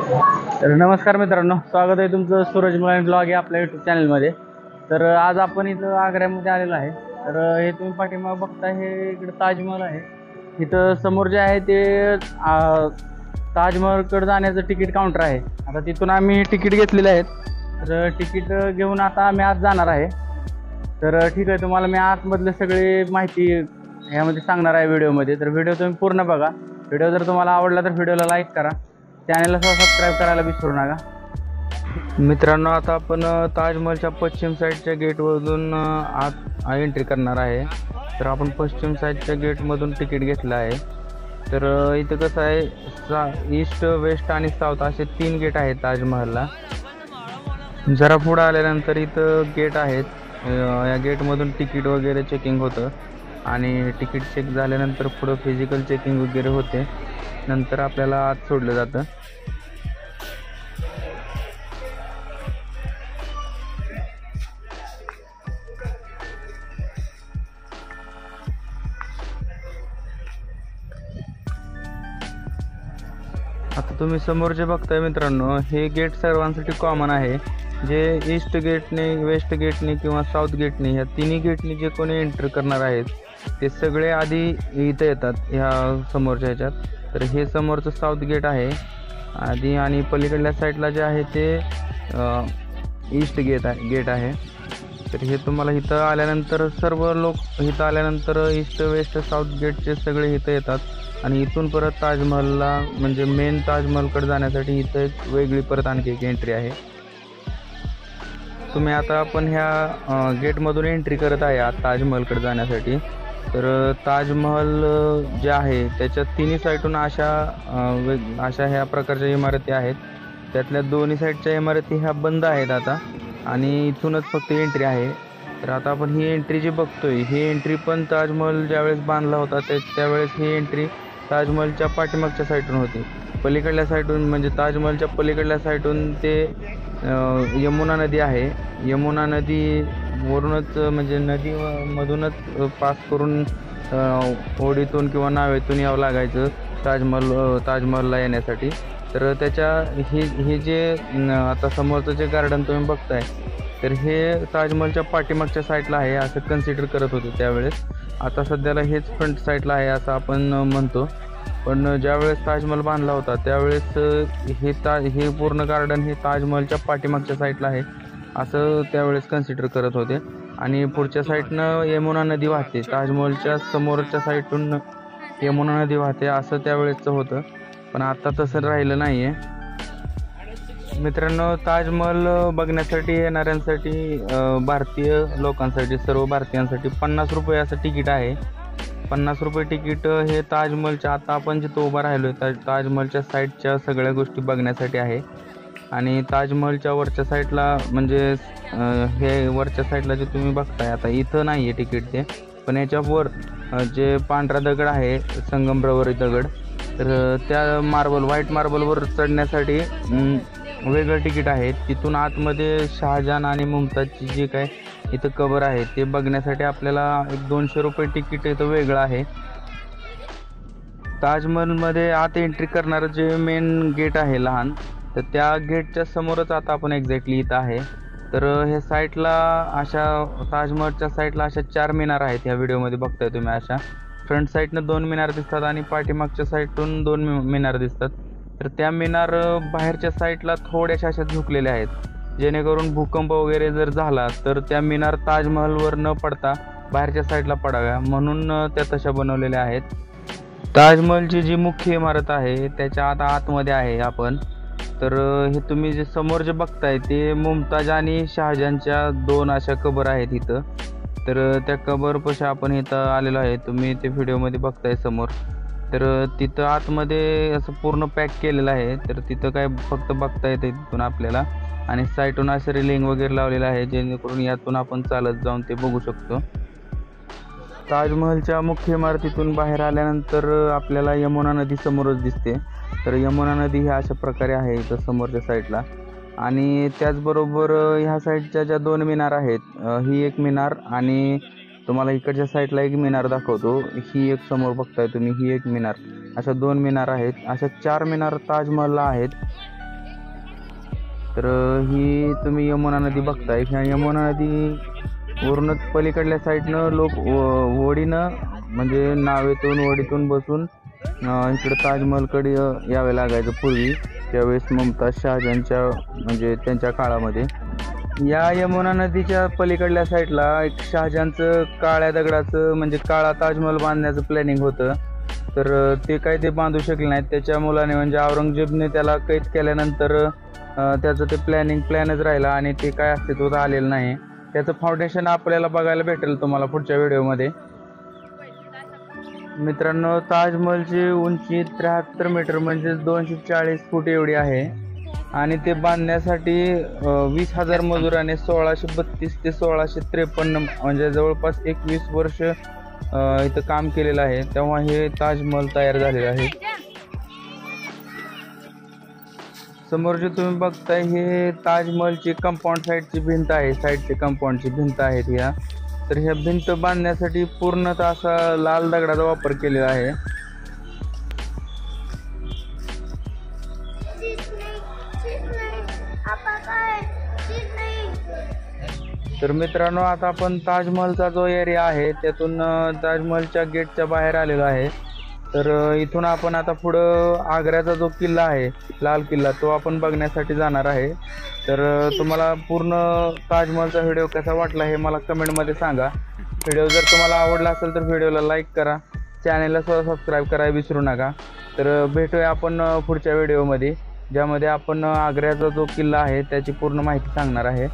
तर नमस्कार मित्रांनो, स्वागत आहे तुमचं सूरज मलानी ब्लॉग या आपल्या यूट्यूब चॅनलमध्ये. तर आज आपण इथं आग्र्यामध्ये आलेलो आहे. तर हे तुम्ही पाठीमागे बघता, हे इकडे ताजमहल आहे. इथं समोर जे आहे ते ताजमहलकडे जाण्याचं तिकीट काउंटर आहे. आता तिथून आम्ही तिकीट घेतलेले आहेत. तर तिकीट घेऊन आता आम्ही आज जाणार आहे. तर ठीक आहे, तुम्हाला मी आतमधले सगळी माहिती ह्यामध्ये सांगणार आहे व्हिडिओमध्ये. तर व्हिडिओ तुम्ही पूर्ण बघा. व्हिडिओ जर तुम्हाला आवडला तर व्हिडिओला लाईक करा, चॅनलला सबस्क्राईब करायला विसरू नका. मित्रांनो, आता आपण ताजमहलच्या पश्चिम साईडच्या गेटमधून आत एंट्री करणार आहे. तर आपण पश्चिम साईडच्या गेटमधून तिकीट घेतलं आहे. तर इथं कसं आहे, ईस्ट, वेस्ट आणि साऊथ असे 3 गेट आहेत ताजमहलला. जरा पुढं आल्यानंतर इथं गेट आहेत. या गेटमधून तिकीट वगैरे चेकिंग होतं आणि तिकीट चेक झाल्यानंतर पुढं फिजिकल चेकिंग वगैरे होते. नंतर आपल्याला आत सोडलं जातं. आता तुम्ही समोर जे बघताय मित्रांनो, हे गेट सर्वांसाठी कॉमन आहे. जे ईस्ट गेटने, वेस्ट गेटने किंवा साऊथ गेटने, ह्या तिन्ही गेटने जे कोणी एंटर करणार आहेत ते सगळे आधी इथं येतात ह्या समोरच्या ह्याच्यात. तर हे समोरचं साऊथ गेट आहे आधी, आणि पलीकडल्या साईडला जे आहे ते ईस्ट गेट आहे. तर हे तुम्हाला इथं आल्यानंतर सर्व लोक इथं आल्यानंतर ईस्ट, वेस्ट, साऊथ गेटचे सगळे इथं येतात आणि इथून परत ताजमहलला, म्हणजे मेन ताजमहलकडे जाण्यासाठी इथं एक वेगळी परत आणखी एक एंट्री आहे. तुम्ही आता आपण ह्या गेटमधून एंट्री करत आहे आज ताजमहलकडे जाण्यासाठी. तर ताजमहल जे आहे त्याच्या तिन्ही साईडून अशा ह्या प्रकारच्या इमारती आहेत. त्यातल्या दोन्ही साईडच्या इमारती ह्या बंद आहेत आता, आणि इथूनच फक्त एंट्री आहे. तर आता आपण ही एंट्री जी बघतोय, ही एंट्री पण ताजमहल ज्यावेळेस बांधला होता त्यावेळेस ही एंट्री ताजमहलच्या पाठीमागच्या साईडून होती. पलीकडल्या साईडून, म्हणजे ताजमहलच्या पलीकडल्या साईडून ते यमुना नदी आहे. यमुना नदी वरूनच, म्हणजे नदीमधूनच पास करून होडीतून किंवा नावेतून यावं लागायचं ताजमहलला येण्यासाठी. तर त्याच्या हे जे आता समोरचं जे गार्डन तुम्ही बघताय, तर हे ताजमहलच्या पाठीमागच्या साईडला आहे असं कन्सिडर करत होते त्यावेळेस. आता सध्याला हेच फ्रंट साईडला आहे असं आपण म्हणतो. पण ज्यावेळेस ताजमहल बांधला होता त्यावेळेस हे पूर्ण गार्डन हे ताजमहलच्या पाठीमागच्या साईडला आहे असं त्यावेळेस कन्सिडर करत होते. आणि पुढच्या साईडनं यमुना नदी वाहते, ताजमहलच्या समोरच्या साईडून यमुना नदी वाहते असं त्यावेळेसचं होतं. पण आता तसं राहिलं नाही आहे. मित्रांनो, ताजमहल बघण्यासाठी येणाऱ्यांसाठी, भारतीय लोकांसाठी, सर्व भारतीयांसाठी 50 रुपये असं तिकीट आहे. 50 रुपये तिकीट हे ताजमहलच्या, आता आपण जिथं उभं राहिलो आहे ताजमहलच्या साईडच्या सगळ्या गोष्टी बघण्यासाठी आहे. आणि ताजमहलच्या वरच्या साईडला, म्हणजे हे वरच्या साईडला जे तुम्ही बघताय आता, इथं नाही आहे तिकीट ते, पण याच्यावर जे पांढरा दगड आहे, संगमरवरी दगड, तर त्या व्हाईट मार्बलवर चढण्यासाठी वेगळं तिकीट आहे. तिथून आतमध्ये शहाजहान आणि मुमताजची जे काय इथं कबर आहे ते बघण्यासाठी आपल्याला एक 200 रुपये तिकीट इथं वेगळं आहे. ताजमहलमध्ये आत एंट्री करणारं जे मेन गेट आहे लहान, तर त्या गेटच्या समोरच आता आपण एक्झॅक्टली इथं आहे. तर ह्या साईडला ताजमहलच्या साईडला अशा 4 मिनार आहेत. ह्या व्हिडिओमध्ये बघताय तुम्ही. अशा फ्रंट साईडनं 2 मिनार दिसतात आणि पाठीमागच्या साईडून 2 मिनार दिसतात. तर त्या मिनार बाहेरच्या साईडला थोड्याशा अशा झुकलेल्या आहेत, जेणेकरून भूकंप वगैरे जर झाला तर त्या मिनार ताजमहलवर न पडता बाहेरच्या साईडला पडाव्या म्हणून त्या तशा बनवलेल्या आहेत. ताजमहलची जी मुख्य इमारत आहे त्याच्या आता आतमध्ये आहे आपण. तर हे तुम्ही जे समोर जे बघताय ते मुमताज आणि शहाजहानच्या 2 अशा कबर आहेत इथं. तर त्या कबरपाशी आपण इथं आलेलो आहे. तुम्ही ते व्हिडिओमध्ये बघताय समोर. तर तिथं आतमध्ये असं पूर्ण पॅक केलेलं आहे. तर तिथं काय फक्त बघता येते तिथून आपल्याला, आणि साईडून असं रेलिंग वगैरे लावलेलं आहे जेणेकरून यातून आपण चालत जाऊन ते बघू शकतो. ताजमहलच्या मुख्य इमारतीतून बाहेर आल्यानंतर आपल्याला यमुना नदी समोरच दिसते. तर यमुना नदी ही अशा प्रकारे आहे इथं समोरच्या साईडला. आणि त्याचबरोबर ह्या साईडच्या ज्या 2 मिनार आहेत, ही एक मिनार आणि तुम्हाला इकडच्या साईडला एक मिनार दाखवतो. ही एक समोर बघताय तुम्ही, ही एक मिनार. अशा 2 मिनार आहेत. अशा 4 मिनार ताजमहलला आहेत. तर ही तुम्ही यमुना नदी बघताय. ह्या यमुना नदी वरूनच पलीकडल्या साईडनं लोक होडीनं म्हणजे नावेतून होडीतून बसून इकडं ताजमहलकडे यावे लागायचं पूर्वी, त्यावेळेस मुमताज शहाजहानच्या म्हणजे त्यांच्या काळामध्ये. या यमुना नदीच्या पलीकडल्या साईडला एक शहाजहानचं काळ्या दगडाचं म्हणजे काळा ताजमहल बांधण्याचं प्लॅनिंग होतं. तर ते काही ते बांधू शकले नाहीत. त्याच्या मुलाने म्हणजे औरंगजेबने त्याला कैद केल्यानंतर त्याचं ते प्लॅनच राहिला आणि ते काय अस्तित्वात आलेलं नाही. त्याचं फाउंडेशन आपल्याला बघायला भेटेल तुम्हाला पुढच्या व्हिडिओमध्ये. मित्रांनो, ताजमहलची उंची 73 मीटर म्हणजे 240 फूट एवढी आहे आणि ते बांधण्यासाठी 20,000 मजुराने 1632 ते 1653 म्हणजे जवळपास 21 वर्ष इथं काम केलेलं आहे. तेव्हा हे ताजमहल तयार झालेलं आहे. समोर जे तुम्ही बघताय हे ताजमहलची कंपाऊंड साईडची भिंत आहे. साईडची कंपाऊंडची भिंत आहेत ह्या. तर ह्या भिंत बांधण्यासाठी पूर्णतः असा लाल दगडाचा वापर केलेला आहे. तर मित्रांनो, आता आपण ताजमहलचा जो एरिया आहे त्यातून ताजमहलच्या गेटच्या बाहेर आलेलो आहे. तर इथून आपण आता पुढं आग्र्याचा जो किल्ला आहे, लाल किल्ला, तो आपण बघण्यासाठी जाणार आहे. तर तुम्हाला पूर्ण ताजमहलचा व्हिडिओ कसा वाटला हे मला कमेंटमध्ये सांगा. व्हिडिओ जर तुम्हाला आवडला असेल तर व्हिडिओला लाईक करा, चॅनलला सुद्धा सबस्क्राईब करायला विसरू नका. तर भेटूया आपण पुढच्या व्हिडिओमध्ये, ज्यामध्ये आपण आग्र्याचा जो किल्ला आहे त्याची पूर्ण माहिती सांगणार आहे.